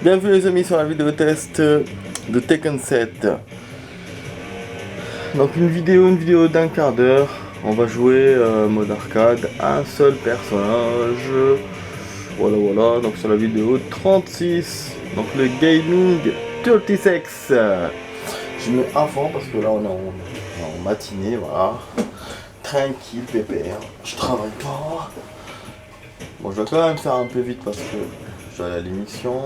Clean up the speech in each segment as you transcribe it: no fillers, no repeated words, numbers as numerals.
Bienvenue les amis sur la vidéo test de Tekken 7. Donc une vidéo d'un quart d'heure. On va jouer mode arcade, un seul personnage. Voilà, donc sur la vidéo 36. Donc le gaming 36. Je mets à fond parce que là on est en matinée, voilà. Tranquille, pépère. Je travaille pas. Bon, je dois quand même faire un peu vite parce que je dois aller à l'émission.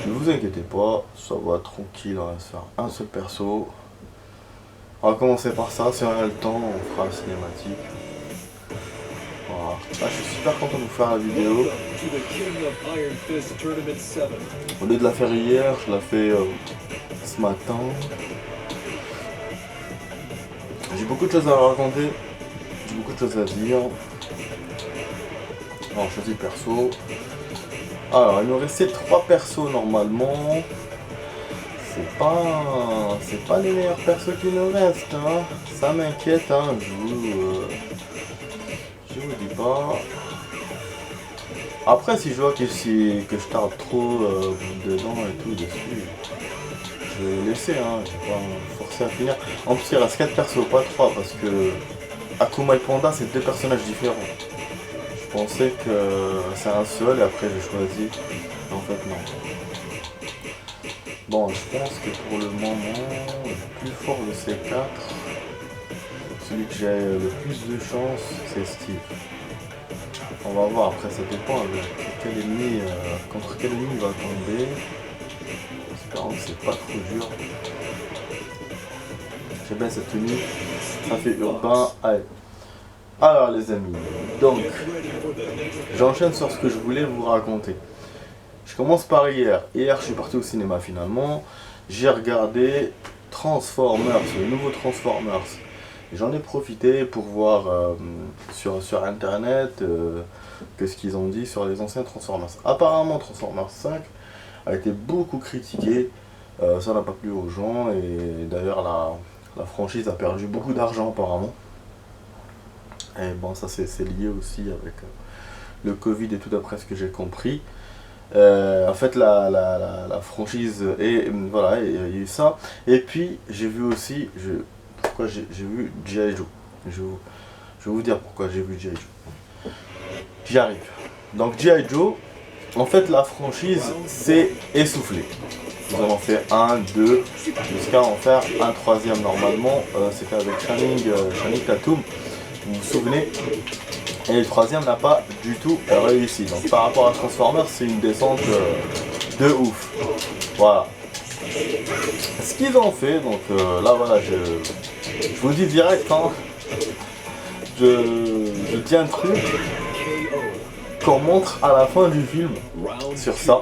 Ne vous inquiétez pas, ça va tranquille, on va se faire un seul perso. On va commencer par ça, si on a le temps, on fera la cinématique. Voilà. Là, je suis super content de vous faire la vidéo. Au lieu de la faire hier, je la fais ce matin. J'ai beaucoup de choses à raconter, j'ai beaucoup de choses à dire. On choisit le perso. Alors, il nous restait 3 persos normalement. C'est pas les meilleurs persos qui nous restent, hein. Ça m'inquiète, hein. Je vous dis pas. Après, si je vois que je tarde trop dedans et tout dessus, je vais laisser, hein. Je vais pas me forcer à finir. En plus, il reste 4 persos, pas 3, parce que Akuma et Panda, c'est 2 personnages différents. Je pensais que c'est un seul et après j'ai choisi. En fait, non. Bon, je pense que pour le moment, le plus fort de ces 4, celui que j'ai le plus de chance, c'est Steve. On va voir, après ça dépend avec quel ennemi, contre quel ennemi il va tomber. J'espère que c'est pas trop dur. J'aime bien cette tenue, ça fait urbain. Allez. Alors les amis, donc j'enchaîne sur ce que je voulais vous raconter. Je commence par hier. Hier, je suis parti au cinéma finalement. J'ai regardé Transformers, le nouveau Transformers. J'en ai profité pour voir sur internet ce qu'ils ont dit sur les anciens Transformers. Apparemment, Transformers 5 a été beaucoup critiqué. Ça n'a pas plu aux gens et d'ailleurs la franchise a perdu beaucoup d'argent apparemment. Et bon, ça c'est lié aussi avec le Covid et tout d'après ce que j'ai compris. En fait la franchise et voilà, il y a eu ça. Et puis j'ai vu aussi, pourquoi j'ai vu G.I. Joe. Je vais vous dire pourquoi j'ai vu G.I. Joe. J'y arrive. Donc G.I. Joe, en fait la franchise s'est essoufflée. Nous avons fait 1, 2, jusqu'à en faire un 3e normalement. C'était avec Channing Tatum. Vous vous souvenez? Et le 3e n'a pas du tout réussi. Donc par rapport à Transformers, c'est une descente de ouf. Voilà. Ce qu'ils ont fait, donc là voilà, je vous dis direct, hein, je dis un truc qu'on montre à la fin du film sur ça.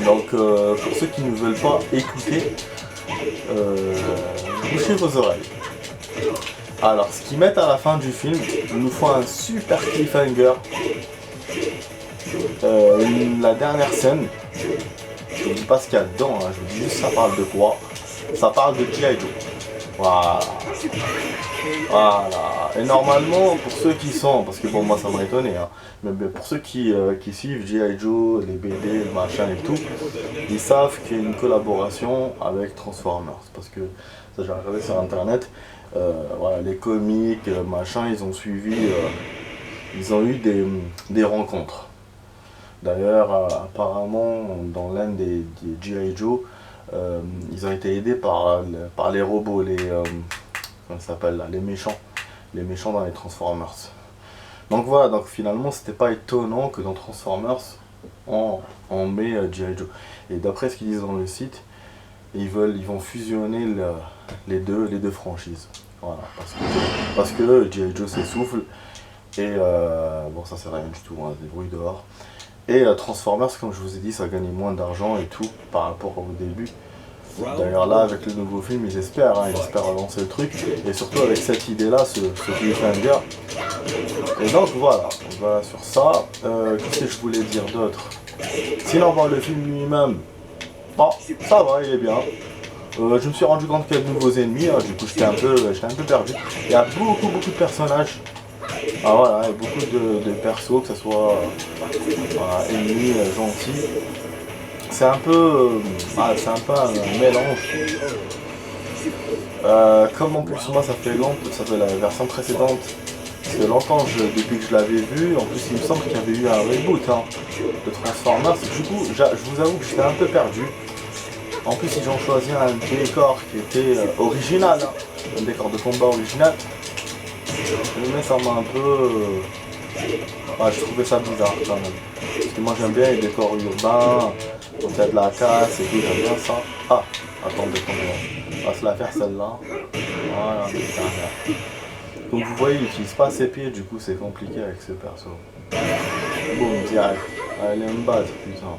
Donc pour ceux qui ne veulent pas écouter, bouchez vos oreilles. Alors, ce qu'ils mettent à la fin du film, ils nous font un super cliffhanger. La dernière scène, je vous dis pas ce qu'il y a dedans, hein, je vous dis juste ça parle de quoi. Ça parle de G.I. Joe. Voilà. Et normalement, pour ceux qui sont, parce que bon moi ça m'a étonné, hein, mais pour ceux qui suivent G.I. Joe, les BD, le machin et tout, ils savent qu'il y a une collaboration avec Transformers. Parce que ça j'ai regardé sur internet. Voilà, les comics, machin, ils ont suivi, ils ont eu des rencontres. D'ailleurs, apparemment, dans l'un des G.I. Joe, ils ont été aidés par les robots, comment ça s'appelle là, les méchants dans les Transformers. Donc voilà, donc finalement, c'était pas étonnant que dans Transformers, on met G.I. Joe. Et d'après ce qu'ils disent dans le site, ils vont fusionner les deux franchises. Voilà, parce que G.I. Joe s'essouffle et bon ça c'est rien du tout, hein, des bruits dehors. Et Transformers, comme je vous ai dit, ça gagne moins d'argent et tout par rapport au début. D'ailleurs là avec le nouveau film ils espèrent relancer le truc et surtout avec cette idée là, ce cliffhanger. Et donc voilà, on va sur ça. Qu'est-ce que je voulais dire d'autre? Sinon voir le film lui-même, bon, ça va, il est bien. Je me suis rendu compte qu'il y a de nouveaux ennemis, hein, du coup j'étais un peu perdu. Il y a beaucoup de personnages. Ah voilà, et beaucoup de persos, que ce soit voilà, ennemis, gentils. C'est un peu, c'est un peu un mélange. Comme en plus moi ça fait longtemps, ça fait la version précédente, parce que longtemps depuis que je l'avais vu, en plus il me semble qu'il y avait eu un reboot hein, de Transformers, du coup je vous avoue que j'étais un peu perdu. En plus ils ont choisi un décor qui était original, hein, un décor de combat original, mais ça m'a un peu... je trouvais ça bizarre quand même. Parce que moi j'aime bien les décors urbains, donc il y a de la casse et tout, j'aime bien ça. Ah, attendez, on va se la faire celle-là. Voilà, donc vous voyez, il n'utilise pas ses pieds, du coup c'est compliqué avec ce perso. Boum, direct. Elle est me battre, putain.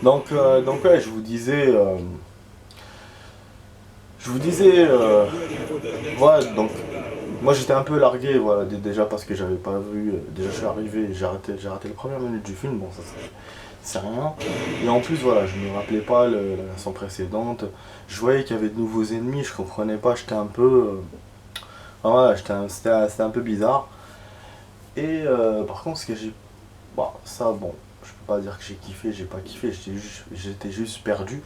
Donc ouais, je vous disais... voilà, donc moi j'étais un peu largué, voilà, déjà parce que j'avais pas vu, déjà je suis arrivé, j'ai raté les premières minutes du film, bon ça c'est rien. Et en plus voilà, je me rappelais pas la version précédente, je voyais qu'il y avait de nouveaux ennemis, je comprenais pas, j'étais un peu... voilà, c'était un peu bizarre. Et par contre ce que j'ai... Bah ça bon, je peux pas dire que j'ai kiffé, j'ai pas kiffé, j'étais juste perdu.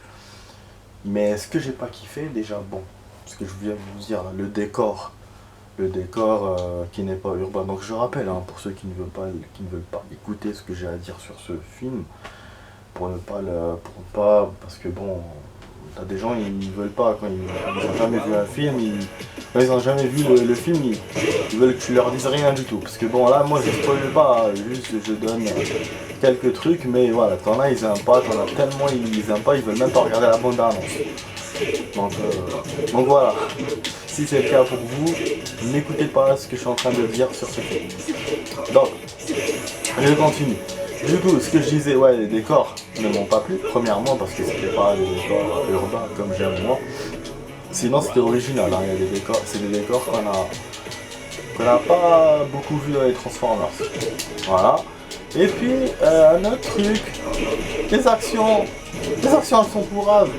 Mais ce que j'ai pas kiffé, déjà bon, ce que je viens de vous dire, là, le décor qui n'est pas urbain. Donc je rappelle, hein, pour ceux qui ne veulent pas écouter ce que j'ai à dire sur ce film, parce que bon, t'as des gens ils veulent pas quand ils ont jamais vu un film, quand ils ont jamais vu le film, ils veulent que tu leur dises rien du tout. Parce que bon là, moi je spoil pas, juste je donne quelques trucs, mais voilà, t'en as ils aiment pas, t'en as tellement ils aiment pas, ils veulent même pas regarder la bande annonce. Donc voilà. Si c'est le cas pour vous, n'écoutez pas ce que je suis en train de dire sur ce film. Donc, je continue. Du coup, ce que je disais, ouais, les décors ne m'ont pas plu. Premièrement, parce que c'était pas des décors urbains comme j'aime moi. Sinon, c'était original. Hein. Il y a des décors, c'est des décors qu'on n'a pas beaucoup vu dans les Transformers. Voilà. Et puis, un autre truc, les actions, elles sont pourraves.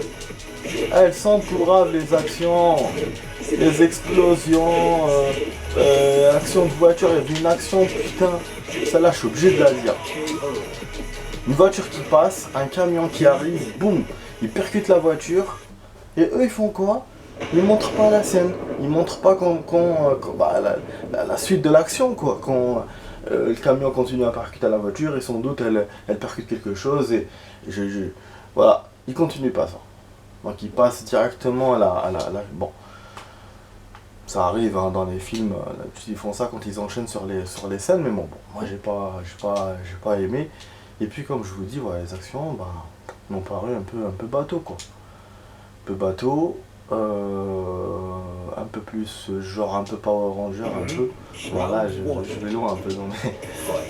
Elles sont pourraves, les actions. Les explosions, action de voiture, il y avait une action, putain, celle-là je suis obligé de la dire. Une voiture qui passe, un camion qui arrive, boum, il percute la voiture, et eux ils font quoi? Ils montrent pas la scène, ils montrent pas la suite de l'action quoi, quand le camion continue à percuter la voiture et sans doute elle percute quelque chose et voilà, ils continuent pas ça. Donc ils passent directement à la bon. Ça arrive hein, dans les films, ils font ça quand ils enchaînent sur les scènes, mais bon, moi j'ai pas aimé. Et puis comme je vous dis, voilà, les actions m'ont paru un peu bateau quoi. Un peu bateau, un peu plus genre un peu Power Ranger, un peu. Voilà, je vais loin un peu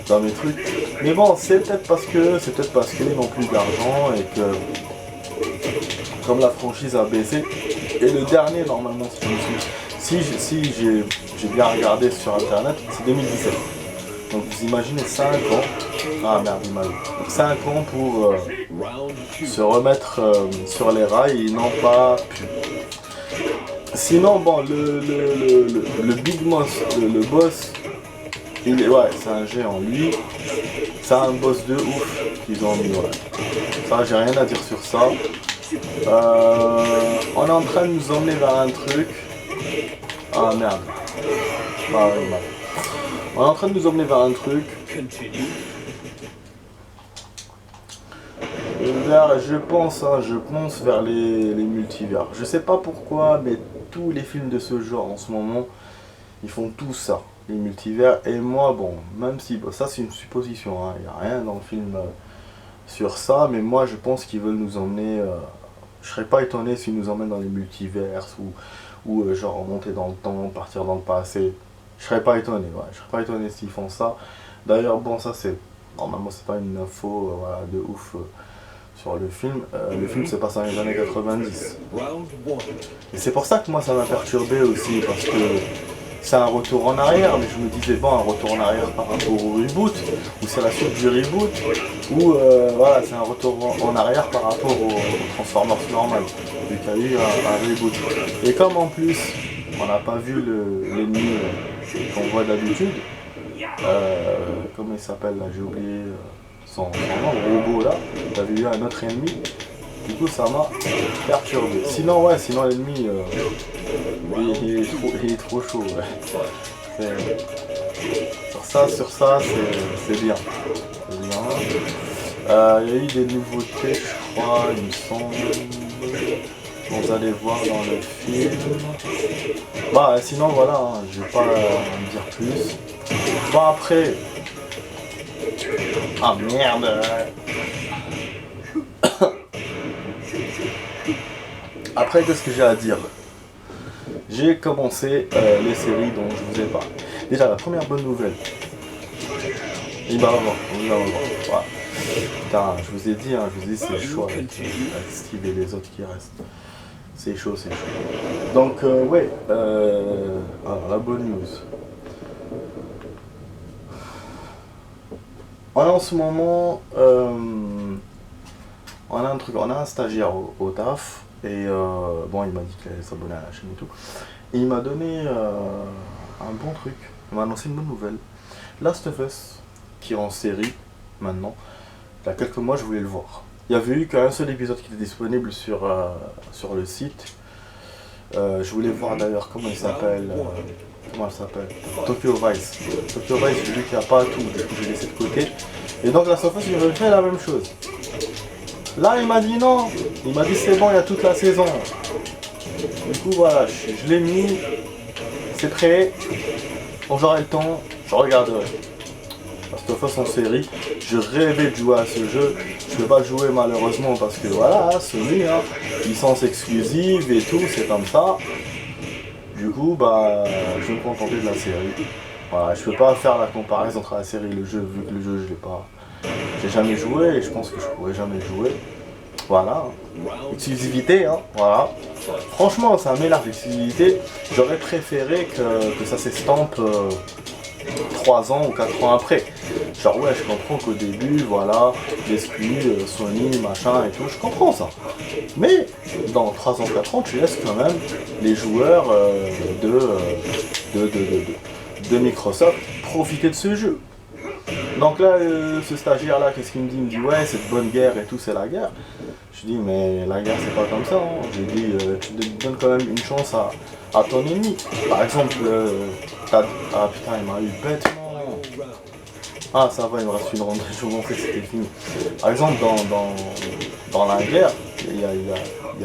dans mes trucs. Mais bon, c'est peut-être parce qu'ils n'ont plus d'argent et que comme la franchise a baissé. Et le dernier normalement si j'ai bien regardé sur internet, c'est 2017. Donc vous imaginez 5 ans. Ah merde, il m'a eu. 5 ans pour se remettre sur les rails et ils n'ont pas pu. Sinon bon le Big Boss, le boss, ouais c'est un géant lui. C'est un boss de ouf qu'ils ont mis, ouais. Ça j'ai rien à dire sur ça. On est en train de nous emmener vers un truc. Ah merde. On est en train de nous emmener vers un truc. Je pense vers les multivers. Je sais pas pourquoi, mais tous les films de ce genre en ce moment, ils font tout ça, les multivers. Et moi, bon, même si ça c'est une supposition, il n'y a rien dans le film sur ça, mais moi je pense qu'ils veulent nous emmener. Je serais pas étonné s'ils nous emmènent dans les multivers ou genre remonter dans le temps, partir dans le passé. Je serais pas étonné, ouais. Je serais pas étonné s'ils font ça. D'ailleurs, bon, ça c'est. Normalement, c'est pas une info voilà, de ouf sur le film. Le film se passe dans les années 90. Et c'est pour ça que moi ça m'a perturbé aussi, parce que c'est un retour en arrière, mais je me disais, bon, un retour en arrière par rapport au reboot, ou c'est la suite du reboot, ou voilà, c'est un retour en arrière par rapport au Transformers normal, vu qu'il y a eu un reboot. Et comme en plus, on n'a pas vu l'ennemi qu'on voit d'habitude, comment il s'appelle là, j'ai oublié son nom, le robot là, j'avais eu un autre ennemi, du coup ça m'a perturbé. Sinon ouais, sinon l'ennemi il est trop chaud, ouais. Sur ça c'est bien. C'est bien. Il y a eu des nouveautés, je crois, il me semble. Vous allez voir dans le film. Bah sinon voilà, hein, je vais pas en dire plus. Bon après. Ah merde. Après qu'est-ce que j'ai à dire? J'ai commencé les séries dont je vous ai parlé. Déjà la première bonne nouvelle. Il va revoir, il va revoir. Voilà. Putain, je vous ai dit, hein, c'est chaud avec Steve et les autres qui restent. C'est chaud, c'est chaud. Donc, ouais, alors la bonne news. On a en ce moment, on a un truc, on a un stagiaire au taf, et bon, il m'a dit qu'il allait s'abonner à la chaîne et tout. Et il m'a donné un bon truc, il m'a annoncé une bonne nouvelle. Last of Us, qui est en série maintenant. Il y a quelques mois, je voulais le voir. Il y avait eu qu'un seul épisode qui était disponible sur le site. Je voulais voir d'ailleurs comment il s'appelle. Comment elle s'appelle, Tokyo Vice. Tokyo Vice, j'ai vu qu'il n'y a pas tout, du coup j'ai laissé de côté. Et donc la Sofos, il avait fait la même chose. Là, il m'a dit non. Il m'a dit c'est bon, il y a toute la saison. Du coup, voilà, je l'ai mis. C'est prêt. Quand j'aurai le temps, je regarderai. Last of Us en série, je rêvais de jouer à ce jeu, je ne peux pas le jouer malheureusement parce que voilà, Sony, hein, licence exclusive et tout, c'est comme ça. Du coup, bah, je vais me contenter de la série. Voilà, je peux pas faire la comparaison entre la série et le jeu, vu que le jeu, j'ai jamais joué et je pense que je pourrais jamais le jouer. Voilà, exclusivité, hein, voilà. Franchement, c'est un mélange d'exclusivité. J'aurais préféré que ça s'estampe 3 ans ou 4 ans après. Genre ouais, je comprends qu'au début, voilà, l'exclu, Sony, machin et tout, je comprends ça. Mais dans 3 ans, 4 ans, tu laisses quand même les joueurs de Microsoft profiter de ce jeu. Donc là, ce stagiaire là, qu'est-ce qu'il me dit? Il me dit ouais, c'est de bonne guerre et tout, c'est la guerre. Je dis mais la guerre c'est pas comme ça, hein. J'ai dit tu donnes quand même une chance à ton ennemi. Par exemple, ah putain, il m'a eu bêtement. Ah ça va, il me reste une ronde, je vous montrer que c'était fini. Par exemple, dans la guerre, il y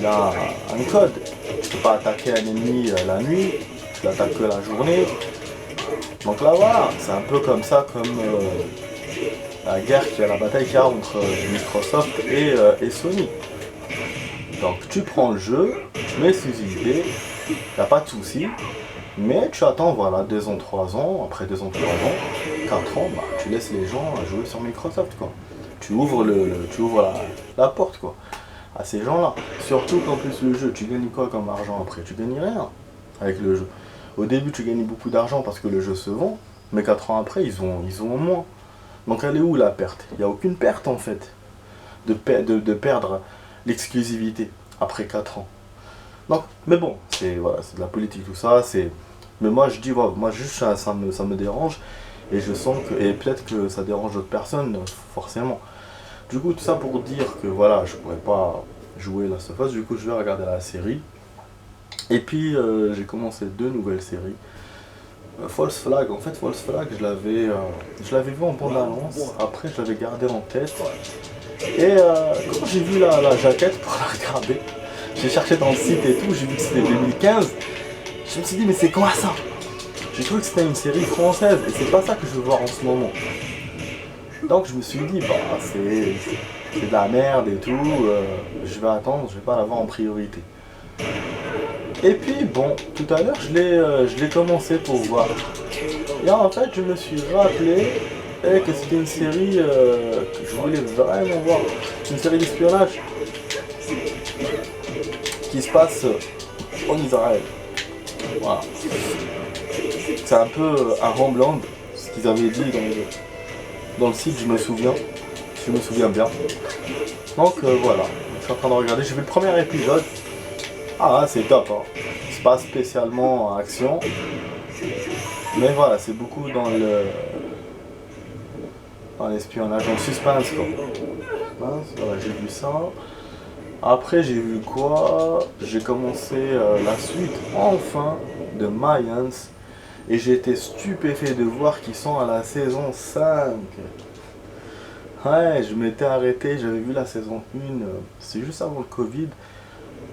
a un code. Tu peux pas attaquer un ennemi la nuit, tu l'attaques que la journée. Donc là voilà, c'est un peu comme ça, comme la guerre la bataille qu'il y a entre Microsoft et Sony. Donc tu prends le jeu, tu mets l'exclusivité, il n'y a pas de souci, mais tu attends voilà 2 ans, 3 ans, après 2 ans, 3 ans, 4 ans, bah, tu laisses les gens jouer sur Microsoft quoi. Tu ouvres la porte quoi, à ces gens-là. Surtout qu'en plus le jeu, tu gagnes quoi comme argent après? Tu gagnes rien avec le jeu. Au début tu gagnes beaucoup d'argent parce que le jeu se vend, mais 4 ans après ils ont moins. Donc elle est où la perte? Il n'y a aucune perte en fait de perdre l'exclusivité après 4 ans. Donc, mais bon, c'est voilà, de la politique tout ça, mais moi je dis voilà, moi juste ça me dérange et je sens que et peut-être que ça dérange d'autres personnes forcément. Du coup tout ça pour dire que voilà, je pourrais pas jouer Last of Us, du coup je vais regarder la série. Et puis j'ai commencé 2 nouvelles séries. False Flag, en fait False Flag je l'avais vu en bande-annonce, après je l'avais gardé en tête. Et quand j'ai vu la jaquette pour la regarder, j'ai cherché dans le site et tout, j'ai vu que c'était 2015. Je me suis dit mais c'est quoi ça? J'ai cru que c'était une série française et c'est pas ça que je veux voir en ce moment. Donc je me suis dit bah c'est de la merde et tout, je vais attendre, je vais pas la voir en priorité. Et puis bon, tout à l'heure je l'ai commencé pour voir. Et en fait je me suis rappelé que c'était une série que je voulais vraiment voir. Une série d'espionnage qui se passe en Israël. Voilà. C'est un peu un Homeland, ce qu'ils avaient dit dans le site, je me souviens bien. Donc voilà, je suis en train de regarder, j'ai vu le premier épisode. Ah c'est top, hein. C'est pas spécialement action, Mais voilà, c'est beaucoup dans l'espionnage, dans le suspense quoi. Suspense, voilà, j'ai vu ça. Après j'ai vu quoi? J'ai commencé la suite enfin de Mayans. Et j'ai été stupéfait de voir qu'ils sont à la saison 5. Ouais, je m'étais arrêté, j'avais vu la saison 1, c'est juste avant le Covid.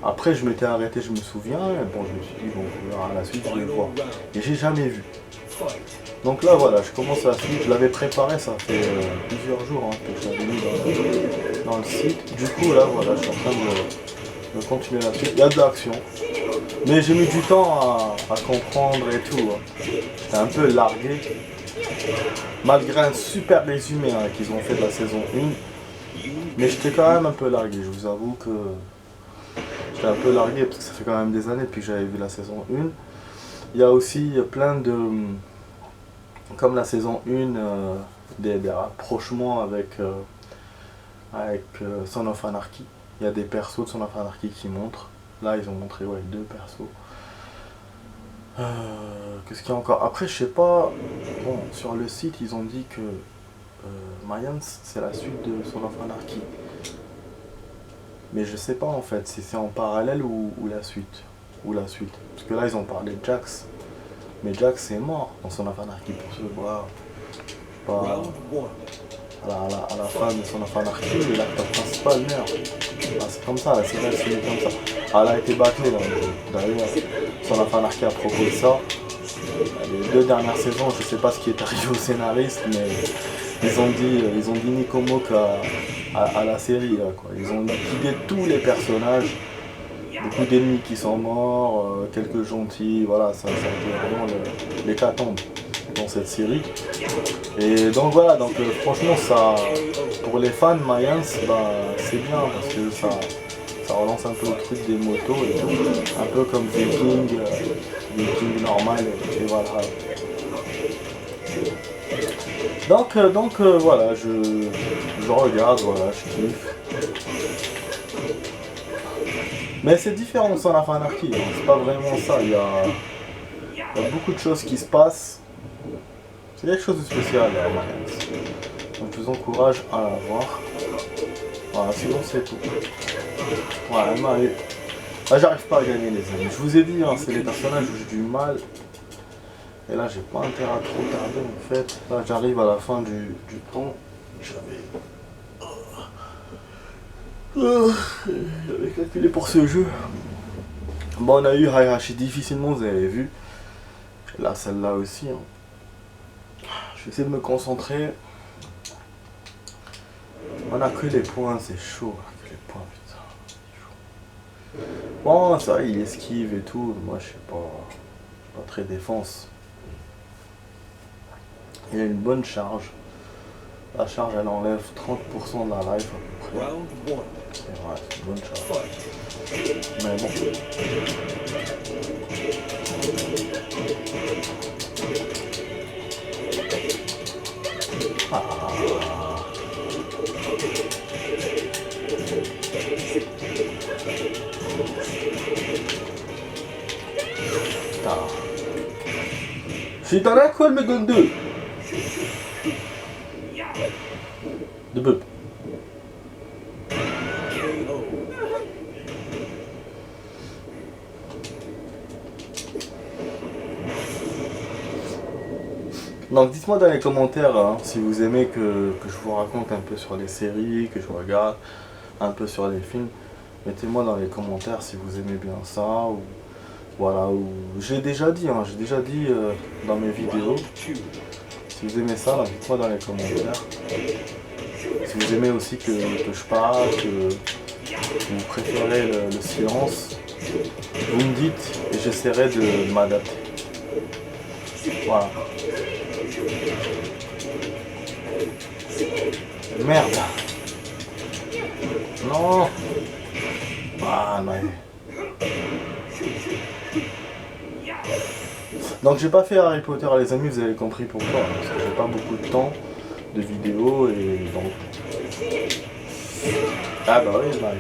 Après, je m'étais arrêté, je me souviens. Et bon, je me suis dit, bon, on verra la suite, je vais le voir. Et j'ai jamais vu. Donc là, voilà, je commence la suite. Je l'avais préparé, ça fait plusieurs jours hein, que je l'avais mis dans le site. Du coup, là, voilà, je suis en train de continuer la suite. Il y a de l'action. Mais j'ai mis du temps à comprendre et tout. J'étais un peu largué. Malgré un super résumé hein, qu'ils ont fait de la saison 1. Mais j'étais quand même un peu largué. Je vous avoue que j'étais un peu largué parce que ça fait quand même des années depuis que j'avais vu la saison 1. Il y a aussi plein de... Comme la saison 1, des rapprochements avec Son of Anarchy. Il y a des persos de Son of Anarchy qui montrent. Là, ils ont montré ouais, 2 persos. Qu'est-ce qu'il y a encore? Après, je sais pas. Bon, sur le site, ils ont dit que Mayans, c'est la suite de Son of Anarchy. Mais je sais pas en fait si c'est en parallèle ou la suite. Parce que là, ils ont parlé de Jax. Mais Jax est mort dans Son of Anarchy pour ceux voir. Pas à la fin de Son of Anarchy, l'acteur principal meurt. Ah, c'est comme ça, la série elle se met comme ça. Ah, elle a été bâclée d'ailleurs. Son of Anarchy à propos de ça. Les 2 dernières saisons, je sais pas ce qui est arrivé aux scénaristes, mais ils ont dit Nikomok à la série là, quoi. Ils ont liquidé tous les personnages. Beaucoup d'ennemis qui sont morts, quelques gentils, voilà, ça a été vraiment l'hécatombe dans cette série. Et donc voilà, donc franchement ça, pour les fans Mayans, bah, c'est bien parce que ça relance un peu le truc des motos et tout, un peu comme Viking normal et voilà. Donc voilà, je regarde, voilà, je kiffe. Mais c'est différent de Son of Anarchy, hein. C'est pas vraiment ça, il y a beaucoup de choses qui se passent. C'est quelque chose de spécial, donc je vous encourage à la voir. Voilà, sinon c'est tout. Voilà, j'arrive pas à gagner les amis. Je vous ai dit, hein, c'est les personnages où j'ai du mal. Et là j'ai pas intérêt à trop tarder en fait. Là j'arrive à la fin du temps. J'avais calculé pour ce jeu. Bon, on a eu Heihachi difficilement, vous avez vu. Et là celle-là aussi. Hein. Je vais essayer de me concentrer. On a que les points, c'est chaud. Que les points, putain. C'est chaud. Bon, ça, il esquive et tout. Moi, je sais pas très défense. Il a une bonne charge. La charge, elle enlève 30% de la life à peu près. Et ouais, c'est une bonne charge. Mais bon. Si t'en as quoi, elle me donne 2. De peu. Donc dites-moi dans les commentaires hein, si vous aimez que je vous raconte un peu sur les séries, que je regarde un peu sur les films. Mettez-moi dans les commentaires si vous aimez bien ça ou voilà, ou j'ai déjà dit dans mes vidéos. Si vous aimez ça, dites-moi dans les commentaires. Si vous aimez aussi que je parle, que vous préférez le silence, vous me dites et j'essaierai de m'adapter. Voilà. Merde. Non. Ah non. Donc j'ai pas fait Harry Potter les amis, vous avez compris pourquoi. Parce que j'ai pas beaucoup de temps de vidéos et donc... Ah bah oui, bah,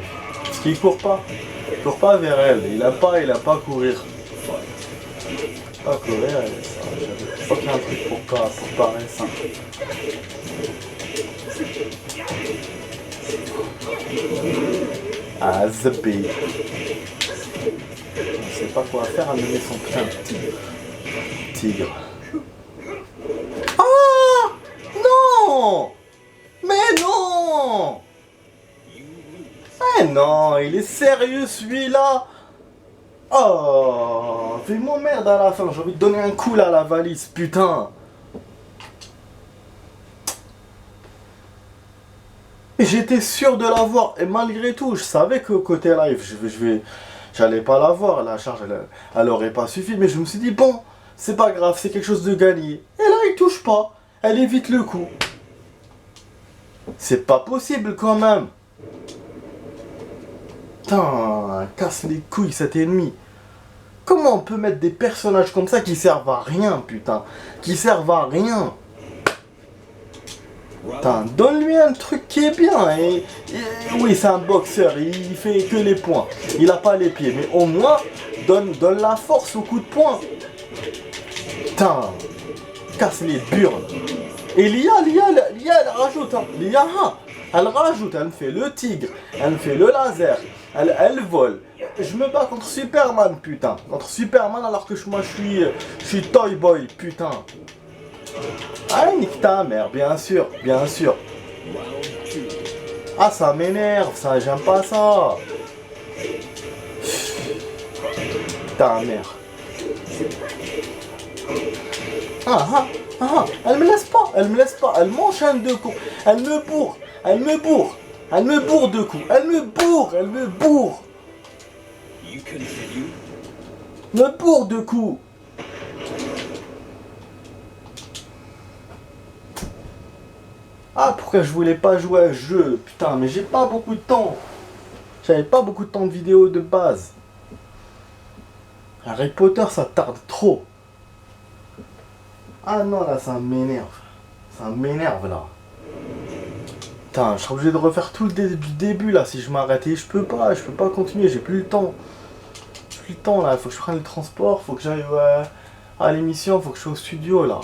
parce qu'il court pas vers elle, il a pas à courir. Pas à courir, Je crois qu'il y a un truc pour parer ça. Ah, zappé. Je sais pas quoi faire à mener son putain de tigre. Ah non. Mais non. Mais non, il est sérieux celui-là. Oh, fais-moi merde à la fin, j'ai envie de donner un coup là à la valise, putain. Et j'étais sûr de l'avoir, et malgré tout, je savais que côté live, j'allais pas l'avoir, la charge, elle aurait pas suffi, mais je me suis dit, bon, c'est pas grave, c'est quelque chose de gagné. Et là, il touche pas, elle évite le coup. C'est pas possible quand même. Putain, casse les couilles cet ennemi. Comment on peut mettre des personnages comme ça qui servent à rien, putain? Qui servent à rien. Putain, donne-lui un truc qui est bien. Oui, c'est un boxeur, il fait que les poings. Il a pas les pieds, mais au moins, donne la force au coup de poing. Putain, casse les burnes. Et Lia, elle rajoute, hein. Lia, elle rajoute, elle me fait le tigre, elle me fait le laser, elle vole. Je me bats contre Superman, putain. Contre Superman alors que moi je suis Toy Boy, putain. Ah, nique ta mère, bien sûr, bien sûr. Ah, ça m'énerve, ça, j'aime pas ça. Ta mère. Elle me laisse pas, elle m'enchaîne de coups, elle me bourre de coups, elle me bourre de coups. Ah, pourquoi je voulais pas jouer à ce jeu, putain, mais j'ai pas beaucoup de temps. J'avais pas beaucoup de temps de vidéo de base. Harry Potter, ça tarde trop. Ah non, là, ça m'énerve. Ça m'énerve, là. Putain, je serais obligé de refaire tout le début, là, si je m'arrête. Et je peux pas continuer, j'ai plus le temps. J'ai plus le temps, là, faut que je prenne le transport, faut que j'aille à l'émission, faut que je sois au studio, là.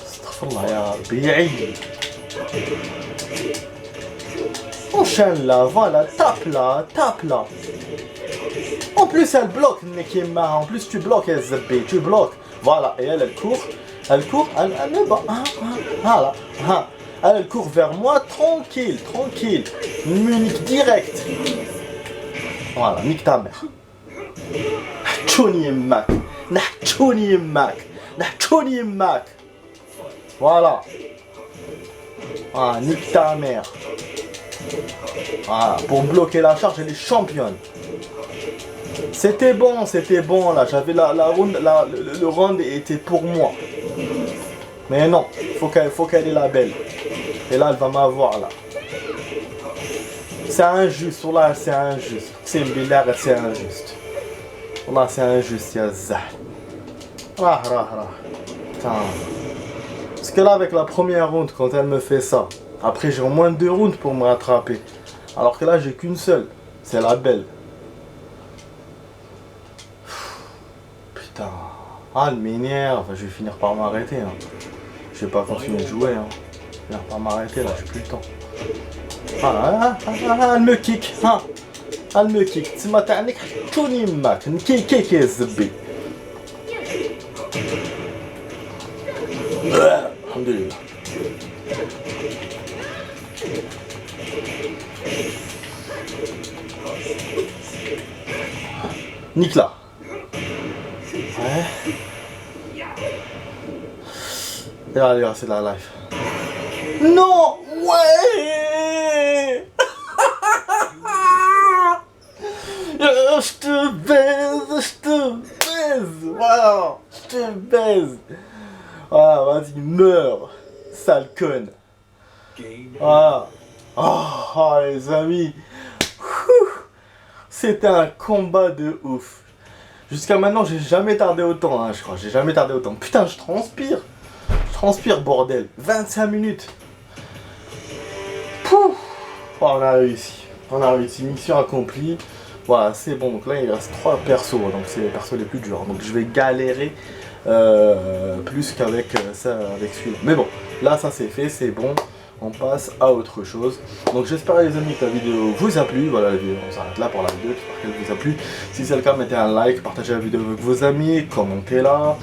Astaghfirullah, ya Rabbi. Enchaîne là, voilà, tape là. En plus elle bloque, Nekima, en plus tu bloques SZB, tu bloques. Voilà, et elle court, elle me bat. Voilà, elle court vers moi, tranquille. Munich direct. Voilà, nique ta mère. Johnny Mac. Voilà. Ah, nique ta mère. Voilà, pour bloquer la charge, elle est championne. C'était bon là, j'avais le round était pour moi. Mais non, faut qu'elle ait la belle. Et là, elle va m'avoir là. C'est injuste, là, c'est injuste. C'est bizarre, c'est injuste. Là, c'est injuste, ya zah. Putain. Parce que là, avec la première round, quand elle me fait ça, après j'ai au moins 2 rounds pour me rattraper. Alors que là, j'ai qu'une seule. C'est la belle. Putain. Ah, elle m'énerve. Je vais finir par m'arrêter. Hein. Je vais pas continuer de jouer. Hein. Je vais finir par m'arrêter là, j'ai plus le temps. Elle me kick. Elle me kick. Tu m'as t'as Tony Mac. Kick zbi. Alhamdulillah. Nique là. Ouais. Et allez, c'est de la life. Non. Ouais. Je te baise. Voilà. Je te baise. Voilà, vas-y, meurs. Sale conne. Voilà. Oh, les amis. C'était un combat de ouf. Jusqu'à maintenant, j'ai jamais tardé autant, hein, je crois. J'ai jamais tardé autant. Putain, je transpire. Je transpire, bordel. 25 minutes. Pouf. Oh, on a réussi. Mission accomplie. Voilà, c'est bon. Donc là, il reste 3 persos, donc c'est les persos les plus durs. Donc je vais galérer plus qu'avec ça, avec celui-là. Mais bon, là, ça c'est fait, c'est bon. On passe à autre chose. Donc j'espère les amis que la vidéo vous a plu. Voilà, la vidéo, on s'arrête là pour la vidéo, j'espère qu'elle vous a plu. Si c'est le cas, mettez un like, partagez la vidéo avec vos amis, commentez-la.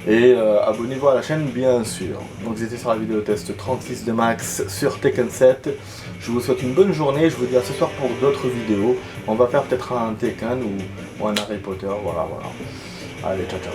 Et abonnez-vous à la chaîne bien sûr. Donc j'étais sur la vidéo test 36 de max sur Tekken 7. Je vous souhaite une bonne journée, je vous dis à ce soir pour d'autres vidéos. On va faire peut-être un Tekken ou un Harry Potter, voilà. Allez, ciao ciao.